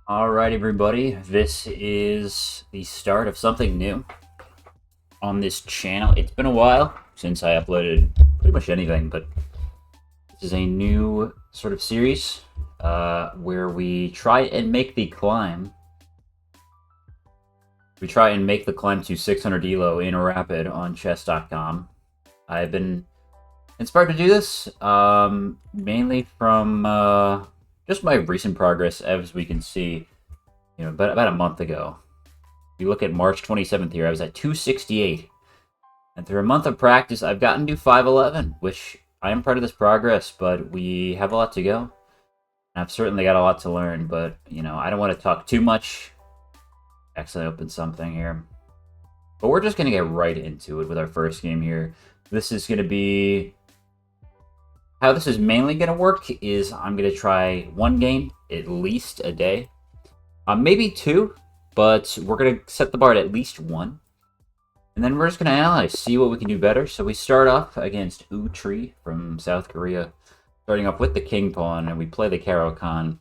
Alright, everybody, this is the start of something new on this channel. It's been a while since I uploaded pretty much anything, but this is a new sort of series where we try and make the climb. We try and make the climb to 600 ELO in Rapid on chess.com. I've been inspired to do this mainly from just my recent progress, as we can see, about a month ago. If you look at March 27th here, I was at 268. And through a month of practice, I've gotten to 511, which I am proud of this progress, but we have a lot to go. I've certainly got a lot to learn, but, I don't want to talk too much. Actually, I opened something here. But we're just going to get right into it with our first game here. This is going to be... How this is mainly going to work is I'm going to try one game at least a day. Maybe two, but we're going to set the bar at least one. And then we're just going to analyze, see what we can do better. So we start off against Tree from South Korea. Starting off with the King Pawn, and we play the Caro-Kann.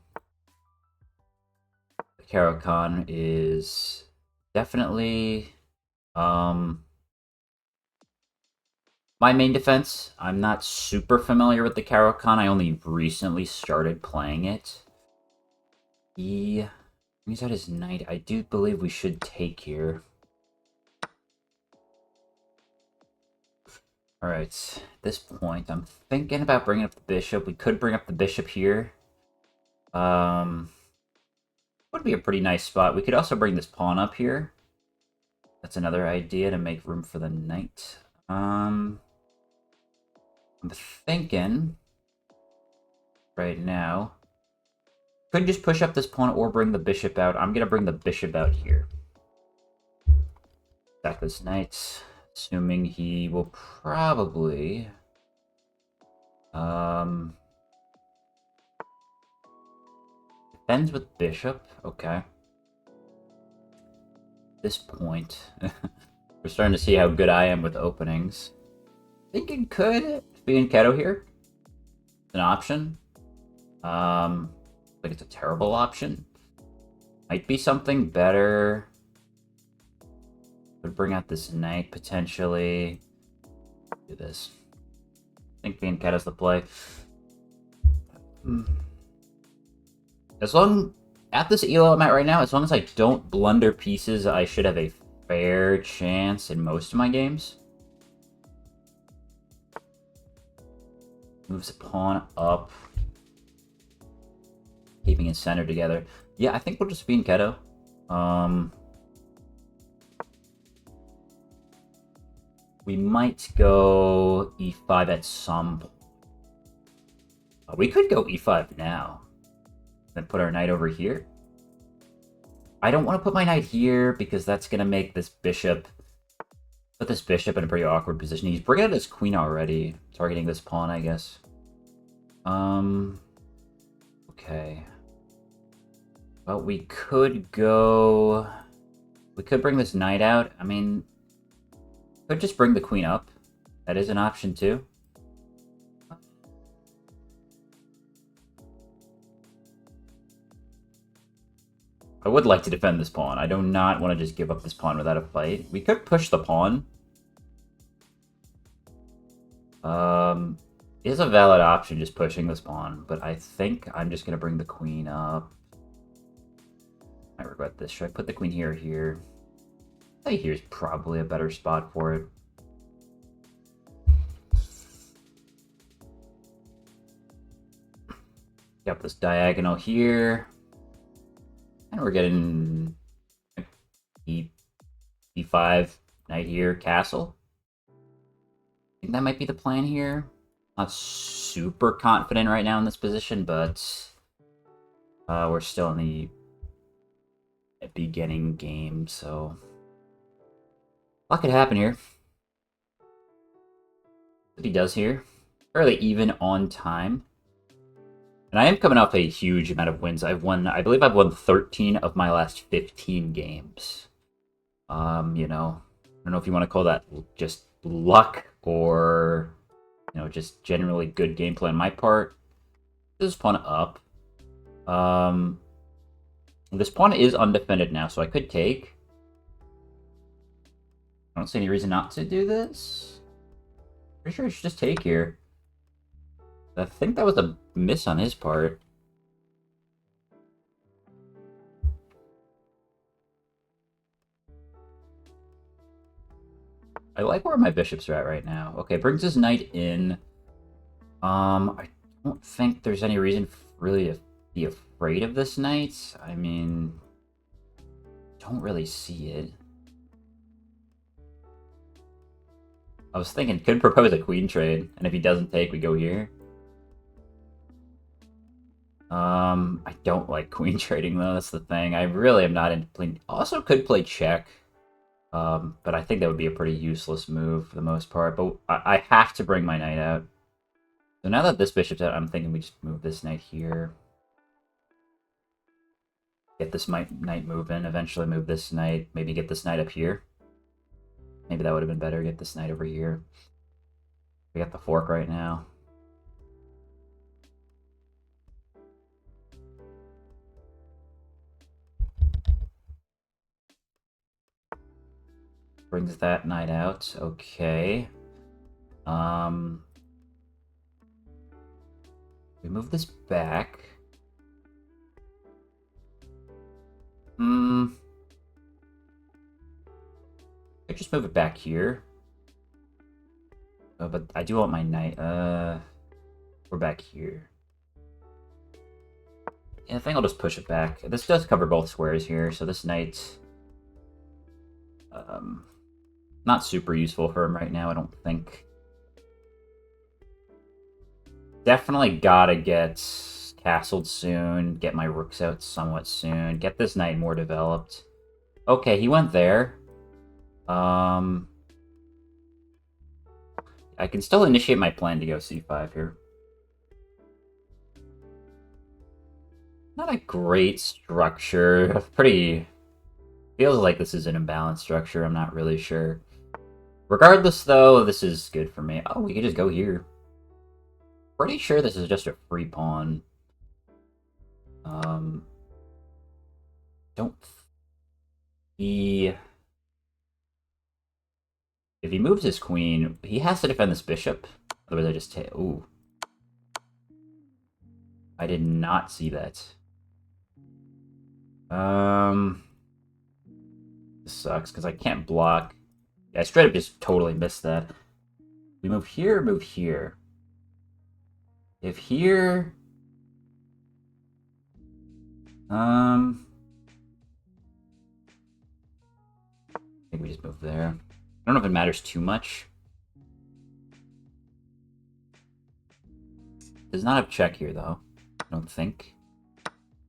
The Caro-Kann is definitely... my main defense. I'm not super familiar with the Caro-Kann. I only recently started playing it. He brings out his knight. I do believe we should take here. Alright, at this point, I'm thinking about bringing up the bishop. We could bring up the bishop here. Would be a pretty nice spot. We could also bring this pawn up here. That's another idea to make room for the knight. I'm thinking right now could just push up this pawn or bring the bishop out. I'm gonna bring the bishop out here. Attack this knight, assuming he will probably defends with bishop. Okay. At this point, we're starting to see how good I am with openings. Thinking could be in Keto here. It's an option. I think it's a terrible option. Might be something better. Would bring out this knight potentially. Do this. I think being Keto's the play. As long at this ELO I'm at right now, as long as I don't blunder pieces, I should have a fair chance in most of my games. Moves a pawn up. Keeping his center together. Yeah, I think we'll just be in Keto. We might go e5 at some point. We could go e5 now. Then put our knight over here. I don't want to put my knight here because that's going to make this bishop... Put this bishop in a pretty awkward position. He's bringing out his queen already. Targeting this pawn, I guess. Okay. Well, we could go... We could bring this knight out. I mean... Could just bring the queen up. That is an option, too. I would like to defend this pawn. I do not want to just give up this pawn without a fight. We could push the pawn. It is a valid option just pushing this pawn, but I think I'm just going to bring the queen up. I regret this. Should I put the queen here or here? I think here's probably a better spot for it. Got this diagonal here. And we're getting e5, knight here, castle. I think that might be the plan here. Not super confident right now in this position, but we're still in the beginning game, so a lot could happen here. What he does here, fairly even on time. And I am coming off a huge amount of wins. I believe I've won 13 of my last 15 games. I don't know if you want to call that just luck or, just generally good gameplay on my part. This pawn up. This pawn is undefended now, so I could take. I don't see any reason not to do this. Pretty sure I should just take here. I think that was a miss on his part. I like where my bishops are at right now. Okay, brings his knight in. I don't think there's any reason really to be afraid of this knight. I mean, don't really see it. I was thinking, could propose a queen trade, and if he doesn't take, we go here. I don't like queen trading though, that's the thing. I really am not into playing. Also could play check. But I think that would be a pretty useless move for the most part. But I have to bring my knight out. So now that this bishop's out, I'm thinking we just move this knight here. Get this knight moving, eventually move this knight, maybe get this knight up here. Maybe that would have been better, get this knight over here. We got the fork right now. Brings that knight out, okay. We move this back. I just move it back here. Oh, but I do want my knight. We're back here. Yeah, I think I'll just push it back. This does cover both squares here, so this knight... not super useful for him right now, I don't think. Definitely gotta get castled soon, get my rooks out somewhat soon, get this knight more developed. Okay, he went there. I can still initiate my plan to go c5 here. Not a great structure. Pretty... feels like this is an imbalanced structure, I'm not really sure. Regardless, though, this is good for me. Oh, we could just go here. Pretty sure this is just a free pawn. Don't... If he moves his queen, he has to defend this bishop. Otherwise I just take... Ooh. I did not see that. This sucks, because I can't block. I straight up just totally missed that. We move here, move here. If here... I think we just move there. I don't know if it matters too much. Does not have check here, though. I don't think.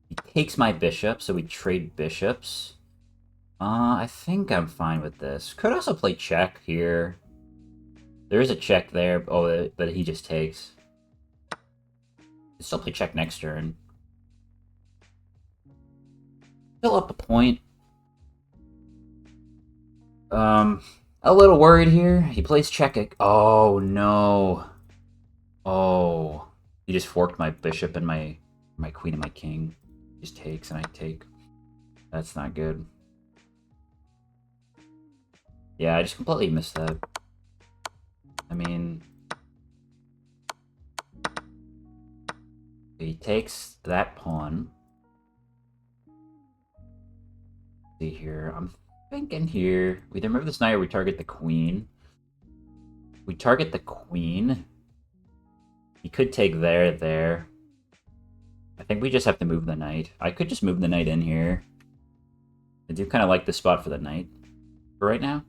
He takes my bishop, so we trade bishops. I think I'm fine with this. Could also play check here. There is a check there. Oh, but he just takes. Could still play check next turn. Still up a point. A little worried here. He plays check. Oh, no. Oh. He just forked my bishop and my queen and my king. He just takes and I take. That's not good. Yeah, I just completely missed that. I mean... he takes that pawn. See here. I'm thinking here. We either move this knight or we target the queen. We target the queen. He could take there. I think we just have to move the knight. I could just move the knight in here. I do kind of like this spot for the knight for right now.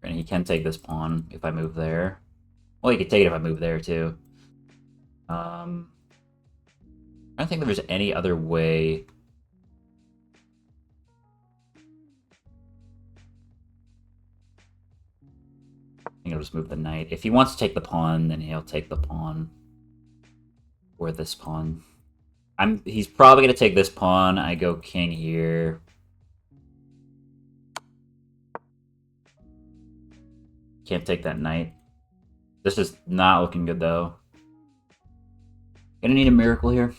And he can take this pawn if I move there. Well, he could take it if I move there, too. I don't think there's any other way. I think I'll just move the knight. If he wants to take the pawn, then he'll take the pawn. Or this pawn. He's probably going to take this pawn. I go king here. Can't take that knight. This is not looking good, though. Gonna need a miracle here.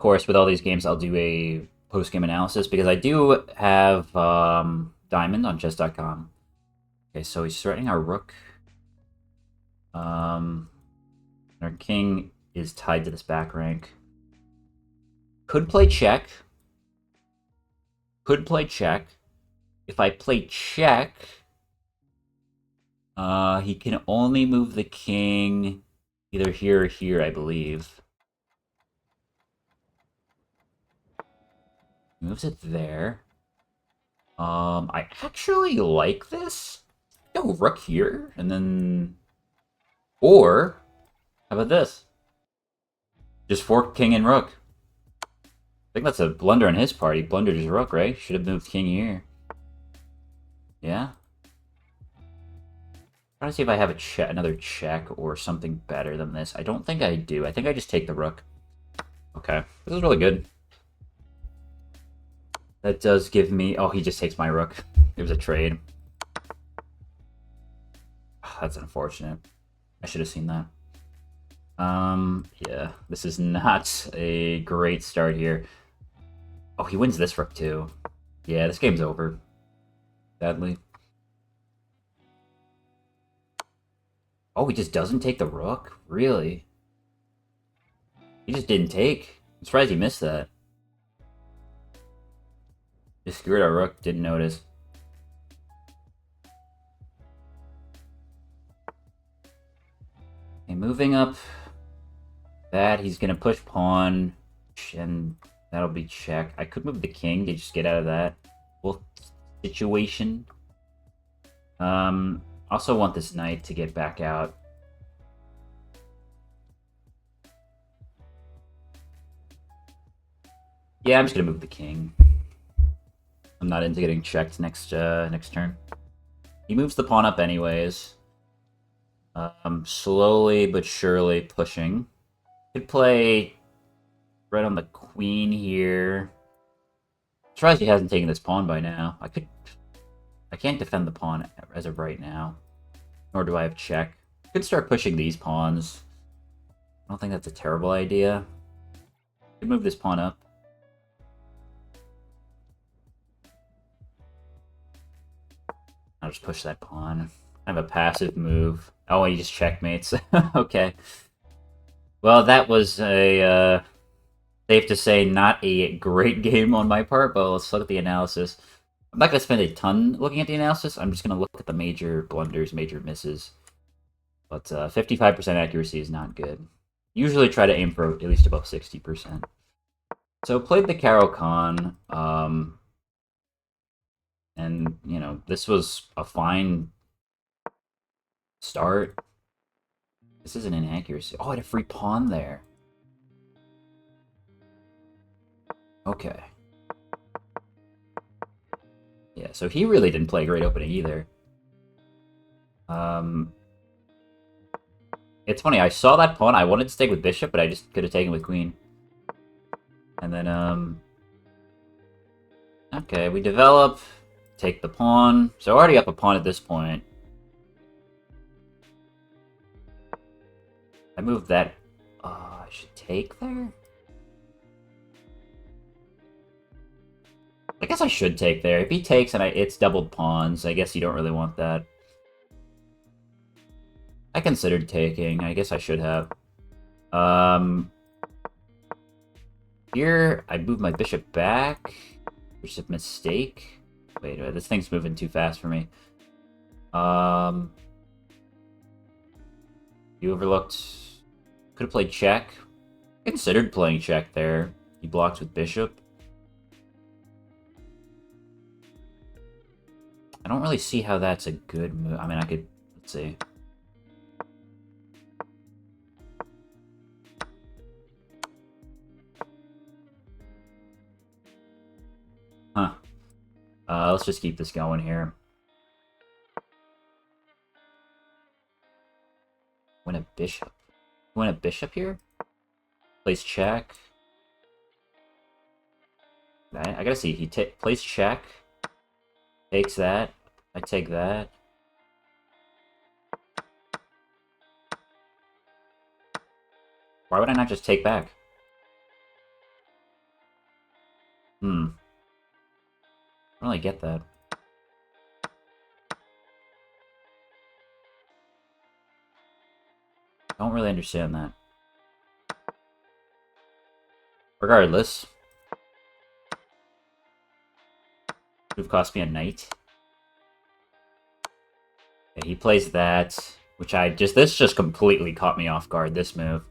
course, with all these games, I'll do a post-game analysis because I do have Diamond on chess.com. Okay, so he's threatening our rook. Our king is tied to this back rank. Could play check. Could play check. If I play check, he can only move the king either here or here, I believe. Moves it there. I actually like this. Go rook here, and then... Or, how about this? Just fork king and rook. I think that's a blunder on his part. He blundered his rook, right? Should have moved king here. Yeah? Trying to see if I have another check or something better than this. I don't think I do. I think I just take the rook. Okay. This is really good. That does give me... Oh, he just takes my rook. It was a trade. Oh, that's unfortunate. I should have seen that. Yeah. This is not a great start here. Oh, he wins this rook too. Yeah, this game's over. Sadly. Oh, he just doesn't take the rook? Really? He just didn't take? I'm surprised he missed that. Just screwed our rook, didn't notice. Okay, moving up that, he's gonna push pawn, and that'll be check. I could move the king to just get out of that whole situation. Also want this knight to get back out. Yeah, I'm just gonna move the king. I'm not into getting checked next turn. He moves the pawn up anyways. Slowly but surely pushing. Could play right on the queen here. Surprised he hasn't taken this pawn by now. I can't defend the pawn as of right now. Nor do I have check. Could start pushing these pawns. I don't think that's a terrible idea. Could move this pawn up. I'll just push that pawn. I have a passive move. Oh, he just checkmates. Okay. Well, that was a, safe to say, not a great game on my part, but let's look at the analysis. I'm not going to spend a ton looking at the analysis. I'm just going to look at the major blunders, major misses. But 55% accuracy is not good. Usually try to aim for at least above 60%. So played the Caro-Kann. And, you know, this was a fine start. This is an inaccuracy. Oh, I had a free pawn there. Okay. Yeah, so he really didn't play a great opening either. It's funny, I saw that pawn. I wanted to stay with bishop, but I just could have taken with queen. And then, okay, we develop, take the pawn. So already up a pawn at this point. I moved that. I should take there? I guess I should take there. If he takes and it's doubled pawns, I guess you don't really want that. I considered taking. I guess I should have. Here, I moved my bishop back, which is a mistake. Wait, this thing's moving too fast for me. You overlooked... Could have played check. Considered playing check there. He blocks with bishop. I don't really see how that's a good move. I mean, I could... Let's see. Huh. Let's just keep this going here. Win a bishop. Win a bishop here? Plays check. I gotta see. He plays check. Takes that. I take that. Why would I not just take back? I don't really get that. Don't really understand that. Regardless. Would have cost me a knight. Yeah, he plays that, which this just completely caught me off guard, this move.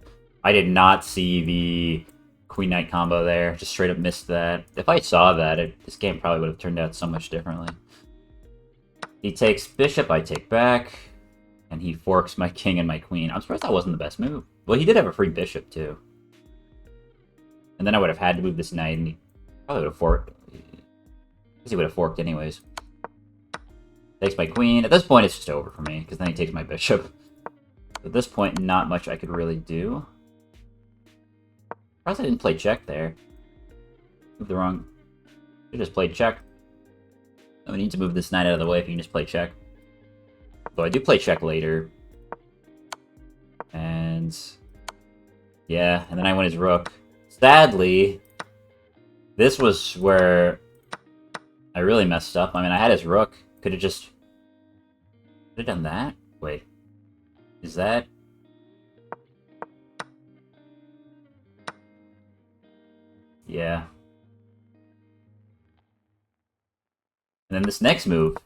I did not see the Queen Knight combo there. Just straight up missed that. If I saw that, this game probably would have turned out so much differently. He takes bishop, I take back, and he forks my king and my queen. I'm surprised that wasn't the best move. Well, he did have a free bishop, too. And then I would have had to move this knight, and he probably would have forked. Because he would have forked anyways. Takes my queen. At this point, it's just over for me, because then he takes my bishop. At this point, not much I could really do. Surprised I didn't play check there. Moved the wrong... I just played check. No need to move this knight out of the way if you can just play check. Though I do play check later. And... yeah, and then I win his rook. Sadly, this was where I really messed up. I mean, I had his rook. Could have just... could have done that? Wait. Is that... yeah. And then this next move,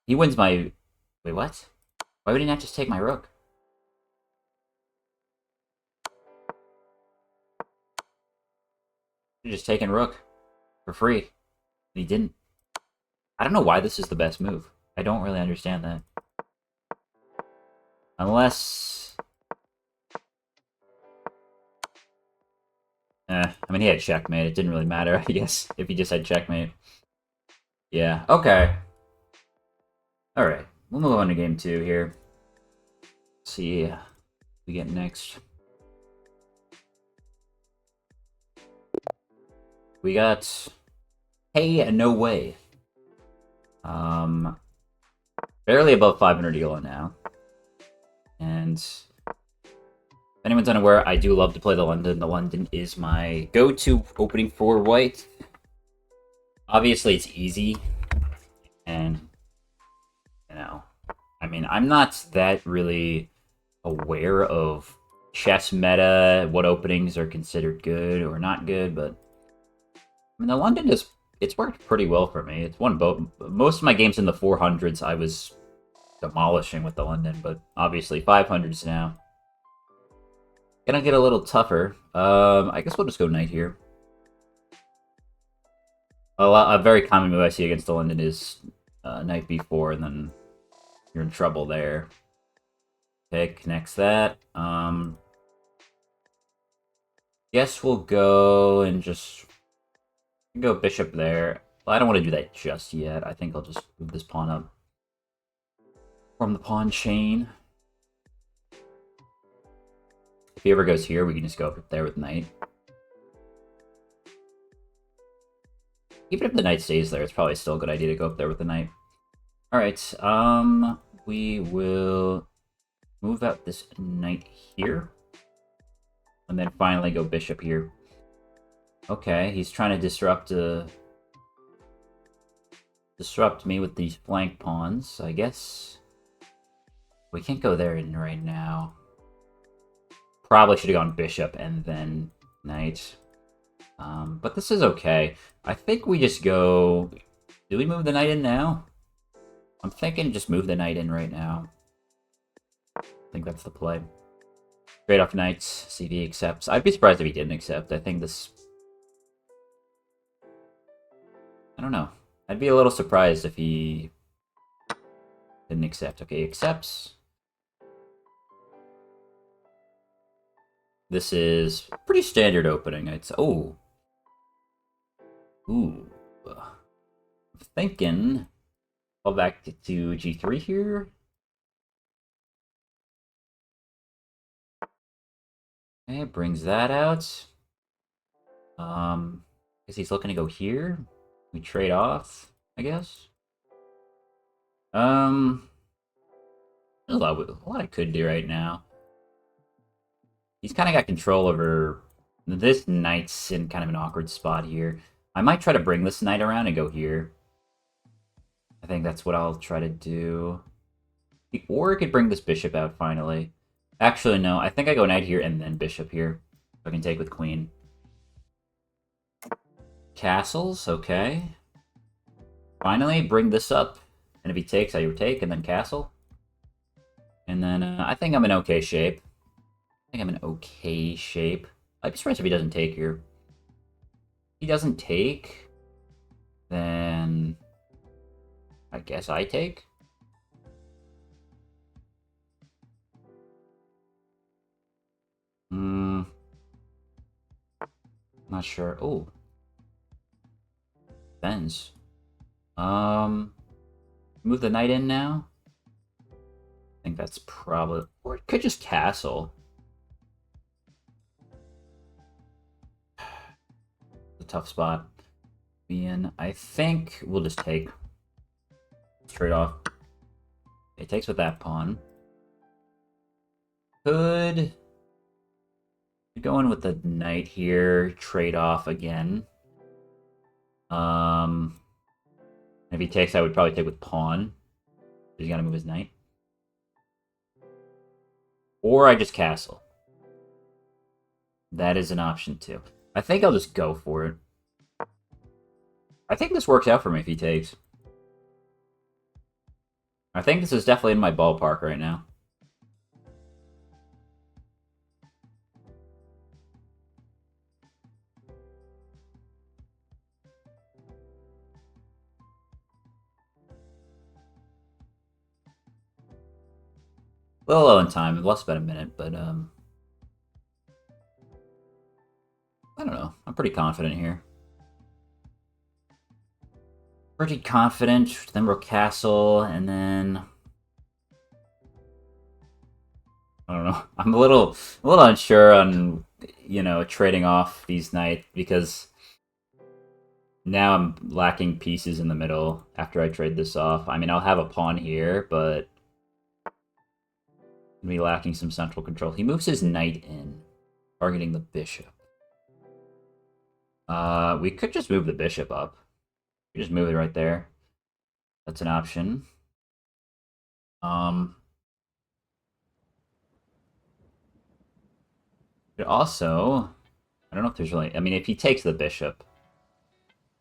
he wins my... wait, what? Why would he not just take my rook? He just taken rook for free. He didn't. I don't know why this is the best move. I don't really understand that. Unless... I mean, he had checkmate. It didn't really matter, I guess, if he just had checkmate. Yeah, okay. Alright, we'll move on to game 2 here. Let's see what we get next. We got... hey, no way. Barely above 500 ELO now. And if anyone's unaware, I do love to play the London. The London is my go-to opening for white. Obviously, it's easy. And, you know, I mean, I'm not that really aware of chess meta, what openings are considered good or not good, but I mean, the London it's worked pretty well for me. It's won both. Most of my games in the 400s, I was demolishing with the London, but obviously 500s now. Gonna get a little tougher. I guess we'll just go knight here. A very common move I see against the London is knight b4, and then you're in trouble there. Okay, connects that. Guess we'll go and just go bishop there. Well, I don't want to do that just yet. I think I'll just move this pawn up from the pawn chain. If he ever goes here, we can just go up there with knight. Even if the knight stays there, it's probably still a good idea to go up there with the knight. Alright, we will move out this knight here. And then finally go bishop here. Okay, he's trying to disrupt me with these flank pawns, I guess. We can't go there right now. Probably should have gone bishop and then knight. But this is okay. I think we just go... do we move the knight in now? I'm thinking just move the knight in right now. I think that's the play. Straight off knights, see if he accepts. I'd be surprised if he didn't accept. I think this... I don't know. I'd be a little surprised if he didn't accept. Okay, he accepts. This is pretty standard opening. It's oh. Ooh. I'm thinking fall back to G3 here. Okay, brings that out. Guess he's looking to go here. We trade off, I guess. There's a lot I could do right now. He's kind of got control over... this knight's in kind of an awkward spot here. I might try to bring this knight around and go here. I think that's what I'll try to do. Or I could bring this bishop out finally. Actually, no. I think I go knight here and then bishop here. So I can take with queen. Castles, okay. Finally, bring this up. And if he takes, I take, and then castle. And then I think I'm in okay shape. I'd be surprised if he doesn't take here. If he doesn't take, then I guess I take. Not sure. Oh. Depends. Move the knight in now. I think that's probably... Or it could just castle. A tough spot. Be in. I think we'll just take. Straight off. It takes with that pawn. Could go in with the knight here. Trade off again. If he takes, I would probably take with pawn. He's got to move his knight. Or I just castle. That is an option too. I think I'll just go for it. I think this works out for me if he takes. I think this is definitely in my ballpark right now. A little low in time. We've lost about a minute, but I don't know. I'm pretty confident here. Pretty confident. Then we'll castle, and then I don't know. I'm a little unsure on trading off these knights because now I'm lacking pieces in the middle after I trade this off. I mean, I'll have a pawn here, but I'm gonna be lacking some central control. He moves his knight in, targeting the bishop. We could just move the bishop up. We just move it right there. That's an option. But also, I don't know if there's really... I mean, if he takes the bishop,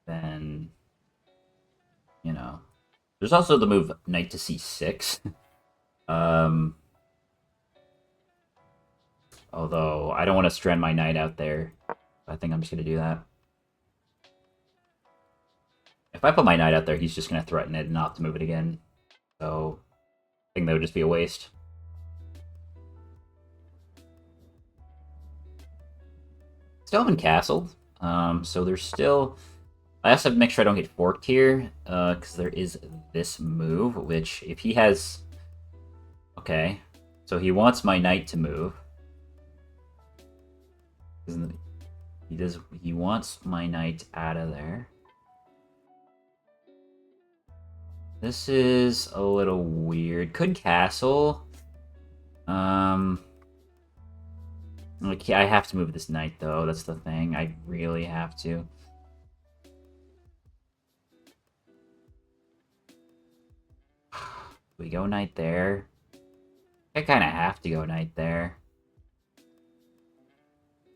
then, There's also the move knight to c6. Although, I don't want to strand my knight out there. I think I'm just going to do that. If I put my knight out there, he's just going to threaten it not to move it again. So, I think that would just be a waste. Still haven't castled. So there's still... I also have to make sure I don't get forked here, because there is this move, which if he has... Okay, so he wants my knight to move. He wants my knight out of there. This is a little weird. Could castle. Like, I have to move this knight, though. That's the thing. I really have to. We go knight there. I kind of have to go knight there.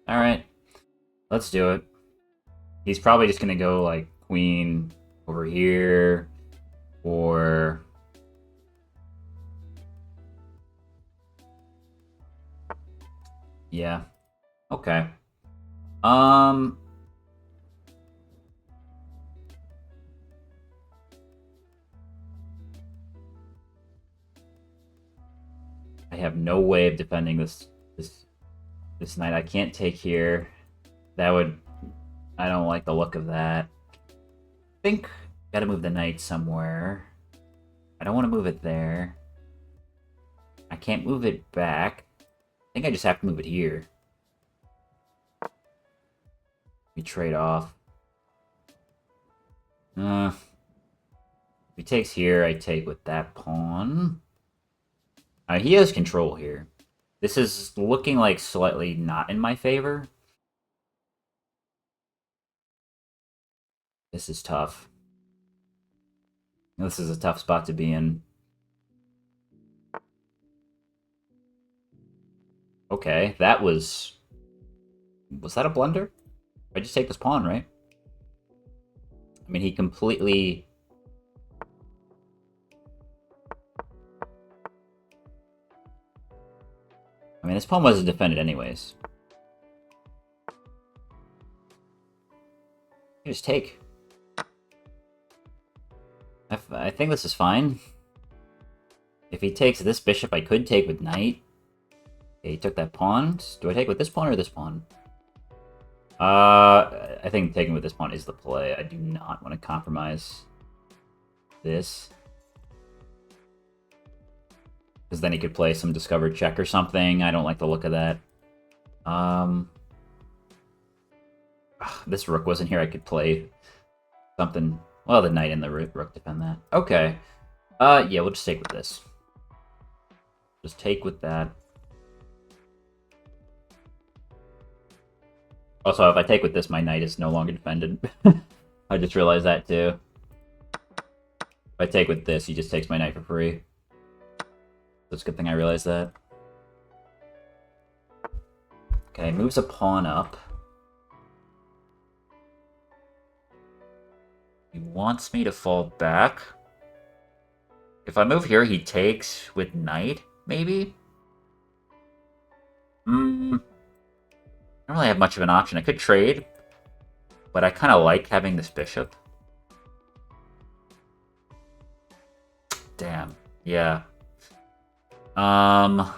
Alright. Let's do it. He's probably just going to go, like, queen over here. Or... Yeah. Okay. I have no way of defending this knight. I can't take here. That would... I don't like the look of that. I think... Gotta move the knight somewhere. I don't want to move it there. I can't move it back. I think I just have to move it here. We trade off. If he takes here, I take with that pawn. He has control here. This is looking like slightly not in my favor. This is tough. This is a tough spot to be in. Okay, that was... Was that a blunder? I just take this pawn, right? I mean, he completely... I mean, this pawn wasn't defended anyways. You just take. I think this is fine. If he takes this bishop, I could take with knight. Okay, he took that pawn. Do I take with this pawn or this pawn? I think taking with this pawn is the play. I do not want to compromise this. Because then he could play some discovered check or something. I don't like the look of that. This rook wasn't here. I could play something. Well, the knight and the rook defend that. Okay. Yeah, we'll just take with this. Just take with that. Also, if I take with this, my knight is no longer defended. I just realized that too. If I take with this, he just takes my knight for free. So it's a good thing I realized that. Okay, moves a pawn up. He wants me to fall back. If I move here, he takes with knight, maybe? I don't really have much of an option. I could trade, but I kind of like having this bishop. Damn. Yeah. Huh.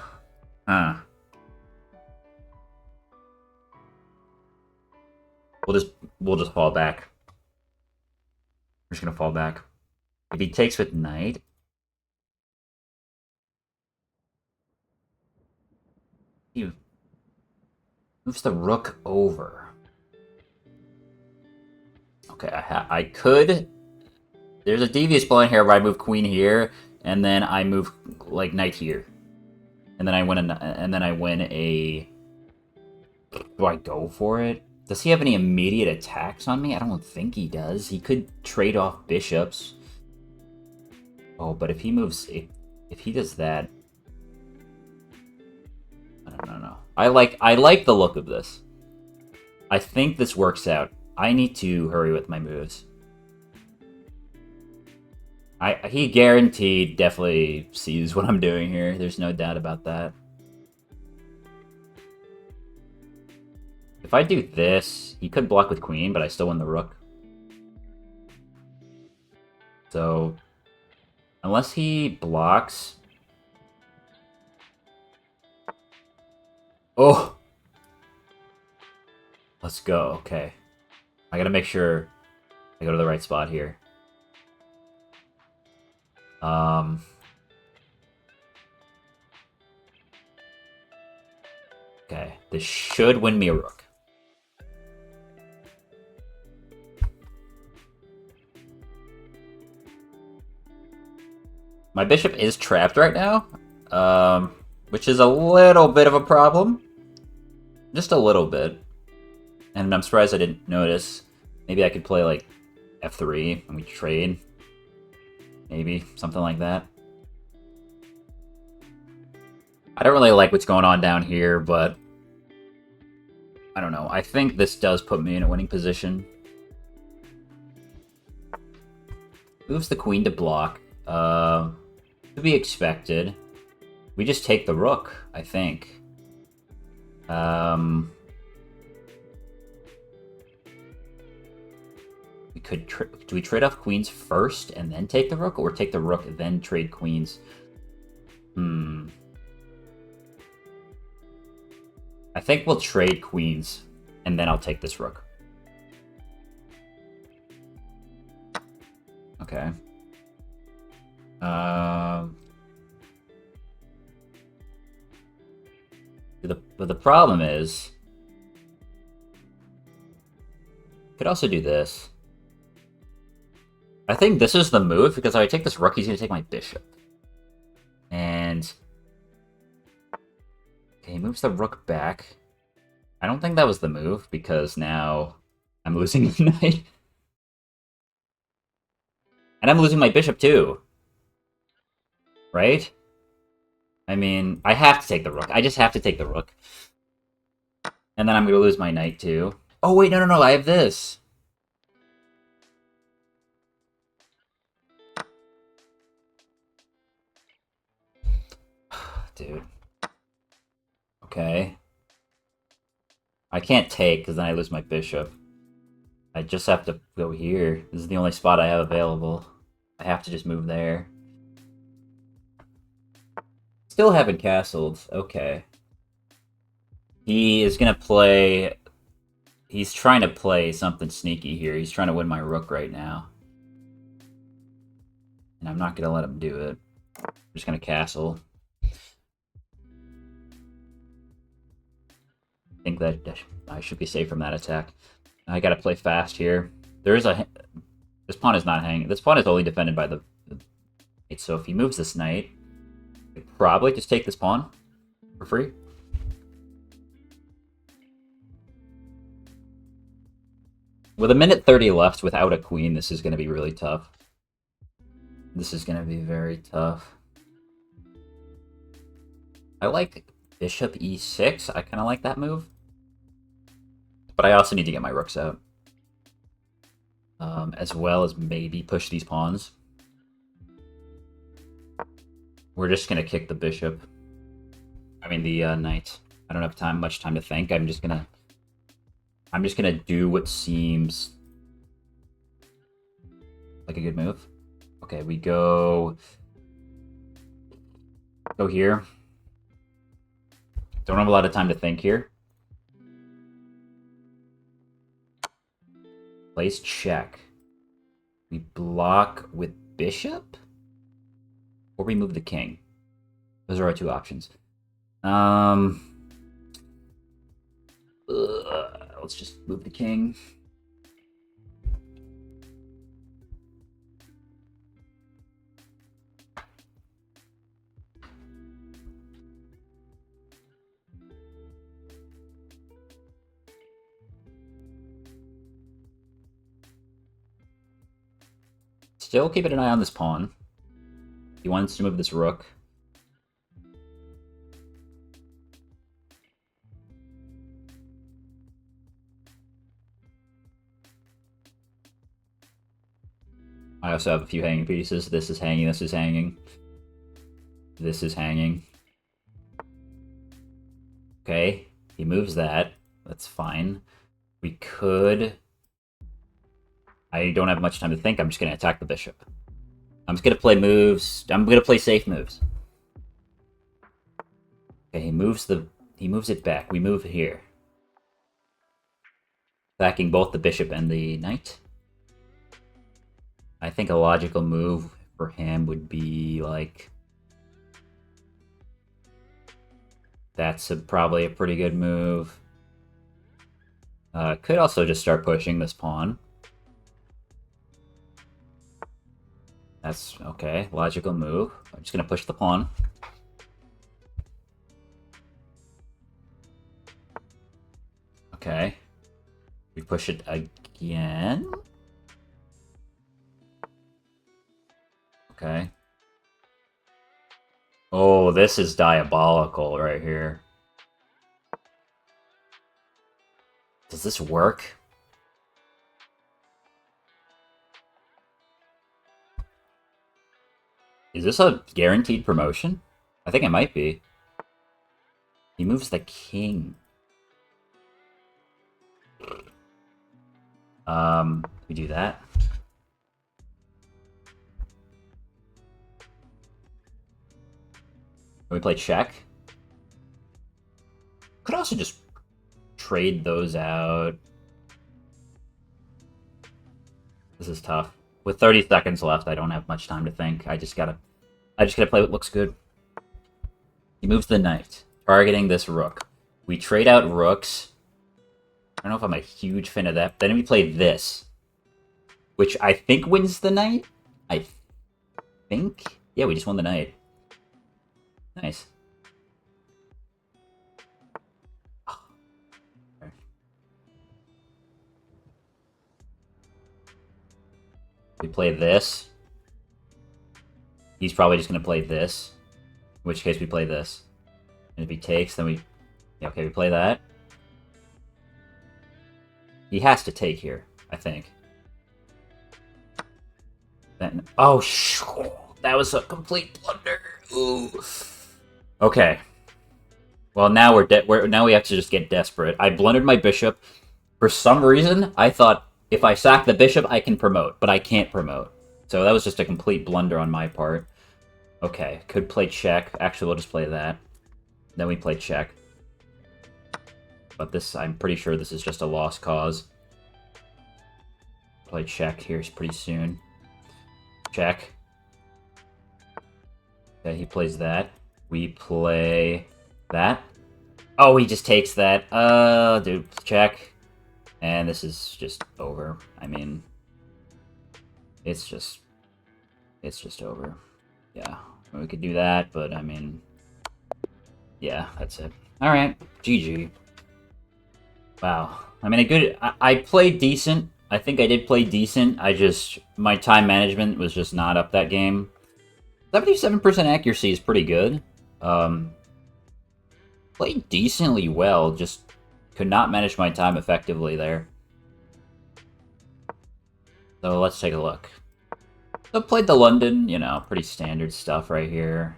We'll just fall back. We're just gonna fall back. If he takes with knight, he moves the rook over. Okay, I could. There's a devious plan here where I move queen here, and then I move like knight here, and then I win a. Do I go for it? Does he have any immediate attacks on me? I don't think he does. He could trade off bishops. Oh, but if he moves, if he does that, I don't know. I like the look of this. I think this works out. I need to hurry with my moves. He guaranteed definitely sees what I'm doing here. There's no doubt about that. If I do this, he could block with queen, but I still win the rook. So, unless he blocks... Oh! Let's go, okay. I gotta make sure I go to the right spot here. Okay, this should win me a rook. My bishop is trapped right now, which is a little bit of a problem. Just a little bit. And I'm surprised I didn't notice. Maybe I could play, like, f3 and we trade. Maybe, something like that. I don't really like what's going on down here, but... I don't know. I think this does put me in a winning position. Moves the queen to block. To be expected. We just take the rook, I think. We could do we trade off queens first and then take the rook, or take the rook and then trade queens? I think we'll trade queens and then I'll take this rook. Okay. But the problem is, could also do this. I think this is the move, because if I take this rook, he's going to take my bishop. And... Okay, he moves the rook back. I don't think that was the move, because now I'm losing the knight. And I'm losing my bishop too. Right? I mean, I have to take the rook. I just have to take the rook. And then I'm going to lose my knight too. Oh, wait, no, I have this. Dude. Okay. I can't take, because then I lose my bishop. I just have to go here. This is the only spot I have available. I have to just move there. Still haven't castled. Okay. He is going to play... He's trying to play something sneaky here. He's trying to win my rook right now. And I'm not going to let him do it. I'm just going to castle. I think that I should be safe from that attack. I got to play fast here. There is a... This pawn is not hanging. This pawn is only defended by the... So if he moves this knight, I could probably just take this pawn for free. With a minute 30 left without a queen, this is going to be really tough. This is going to be very tough. I like bishop e6. I kind of like that move. But I also need to get my rooks out. As well as maybe push these pawns. We're just going to kick the bishop. I mean, the knight. I don't have much time to think. I'm just gonna do what seems like a good move. Okay, we go here. Don't have a lot of time to think here. Place check. We block with bishop? Or we move the king? Those are our two options. Let's just move the king. Still keeping an eye on this pawn. He wants to move this rook. I also have a few hanging pieces. This is hanging, this is hanging. This is hanging. Okay, he moves that. That's fine. We could... I don't have much time to think. I'm just going to attack the bishop. I'm just going to play moves. I'm going to play safe moves. Okay, he moves it back. We move here. Attacking both the bishop and the knight. I think a logical move for him would be like... That's probably a pretty good move. Could also just start pushing this pawn. That's okay. Logical move. I'm just going to push the pawn. Okay. We push it again. Okay. Oh, this is diabolical right here. Does this work? Is this a guaranteed promotion? I think it might be. He moves the king. We do that. We play check. Could also just trade those out. This is tough. With 30 seconds left, I don't have much time to think. I just gotta play what looks good. He moves the knight, targeting this rook. We trade out rooks. I don't know if I'm a huge fan of that. Then we play this, which I think wins the knight. I think. Yeah, we just won the knight. Nice. We play this. he's probably just going to play this. In which case we play this. And if he takes, then we... Yeah, okay, we play that. He has to take here, I think. Then... Oh, that was a complete blunder. Ooh. Okay. Well, now now we have to just get desperate. I blundered my bishop. For some reason, I thought if I sack the bishop, I can promote, but I can't promote. So that was just a complete blunder on my part. Okay, could play check. Actually, we'll just play that. Then we play check. But this, I'm pretty sure this is just a lost cause. Play check here pretty soon. Check. Okay, he plays that. We play that. Oh, he just takes that. Dude, check. And this is just over. I mean, it's just over. Yeah, we could do that, but I mean, yeah, that's it. All right, GG. Wow. I mean, I played decent. I think I did play decent. My time management was just not up that game. 77% accuracy is pretty good. Played decently well, just could not manage my time effectively there. So let's take a look. So played the London, you know, pretty standard stuff right here.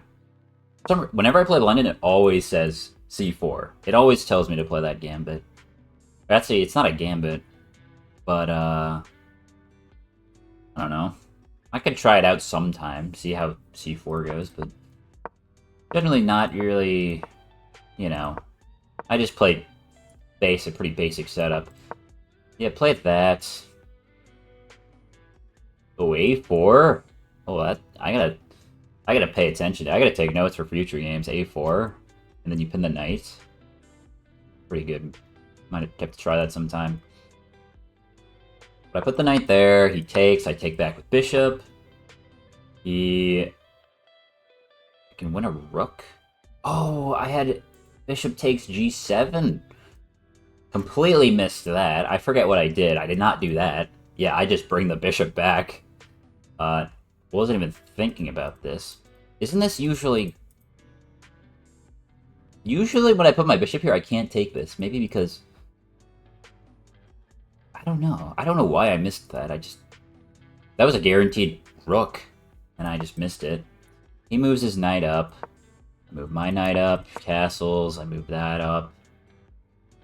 Whenever I play London, it always says c4. It always tells me to play that gambit. Actually, it's not a gambit, but I don't know. I could try it out sometime, see how c4 goes, but generally not really, you know. I just played pretty basic setup. Yeah, play that. Oh, a4. Oh, I gotta pay attention. I gotta take notes for future games. a4, and then you pin the knight. Pretty good. Might have to try that sometime. But I put the knight there. He takes. I take back with bishop. He can win a rook. Oh, I had bishop takes g7. Completely missed that. I forget what I did. I did not do that. Yeah, I just bring the bishop back. Wasn't even thinking about this. Isn't this usually... Usually when I put my bishop here, I can't take this. Maybe because... I don't know. I don't know why I missed that. That was a guaranteed rook, and I just missed it. He moves his knight up. I move my knight up. Castles. I move that up.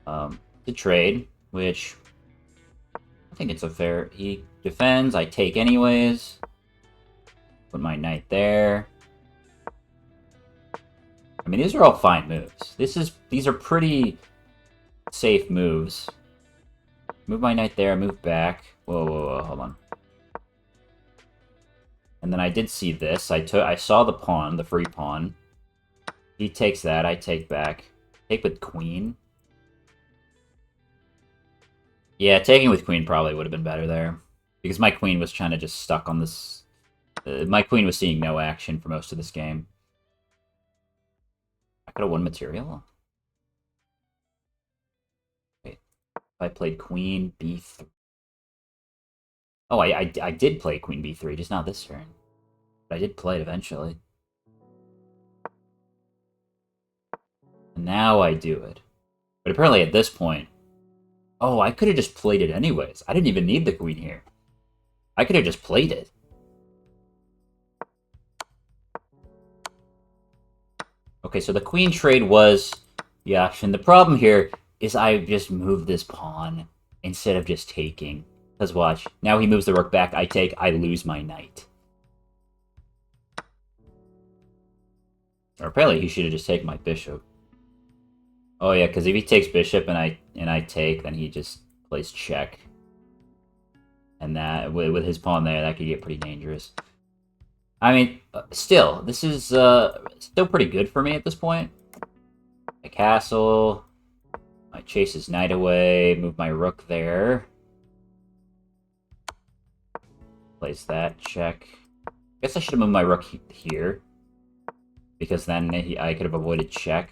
To trade, which... I think it's a fair... He defends. I take anyways. Put my knight there. I mean, these are all fine moves. These are pretty safe moves. Move my knight there, move back. Whoa, hold on. And then I did see this. I saw the pawn, the free pawn. He takes that, I take back. Take with queen. Yeah, taking with queen probably would have been better there. Because my queen was kind of just stuck on this... my queen was seeing no action for most of this game. I could have won material. Wait. I played queen b3. Oh, I did play queen b3, just not this turn. But I did play it eventually. And now I do it. But apparently at this point... Oh, I could have just played it anyways. I didn't even need the queen here. I could have just played it. Okay, so the queen trade was the option. The problem here is I just moved this pawn instead of just taking. Because watch, now he moves the rook back, I take, I lose my knight. Or apparently he should have just taken my bishop. Oh yeah, because if he takes bishop and I take, then he just plays check. And that, with his pawn there, that could get pretty dangerous. I mean, still, this is still pretty good for me at this point. A castle. I chase his knight away, move my rook there. Place that, check. I guess I should have moved my rook here. Because then I could have avoided check.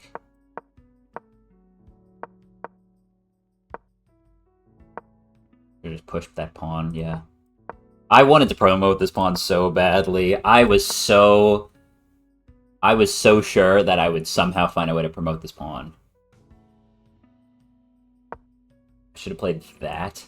Just pushed that pawn, yeah. I wanted to promote this pawn so badly. I was so sure that I would somehow find a way to promote this pawn. I should have played that.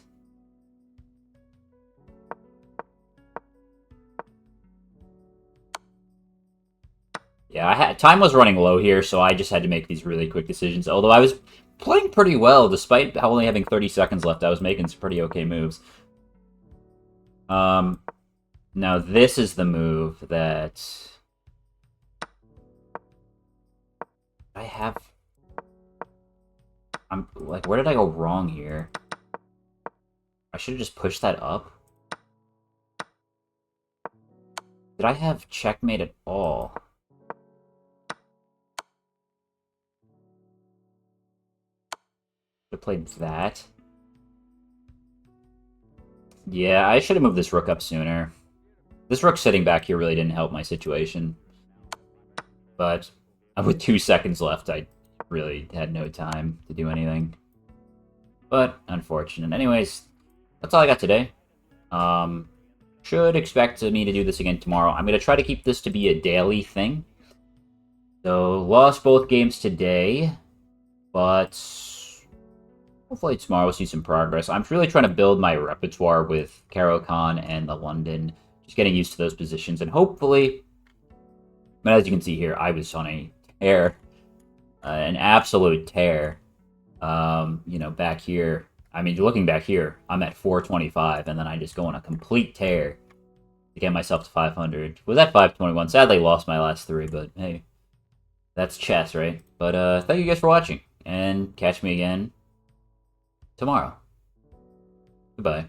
Yeah, time was running low here, so I just had to make these really quick decisions. Although I was playing pretty well, despite only having 30 seconds left. I was making some pretty okay moves. Now this is the move that I have. I'm like, where did I go wrong here? I should have just pushed that up. Did I have checkmate at all? Should have played that. Yeah, I should have moved this rook up sooner. This rook sitting back here really didn't help my situation. But with 2 seconds left, I really had no time to do anything. But unfortunate. Anyways, that's all I got today. Should expect me to do this again tomorrow. I'm going to try to keep this to be a daily thing. So, lost both games today, but hopefully tomorrow we'll see some progress. I'm really trying to build my repertoire with Caro-Kann and the London. Just getting used to those positions, and hopefully, but as you can see here, I was on a tear. An absolute tear. You know, back here, I mean, looking back here, I'm at 425, and then I just go on a complete tear to get myself to 500. Was at 521. Sadly, lost my last 3, but hey, that's chess, right? But thank you guys for watching, and catch me again tomorrow. Goodbye.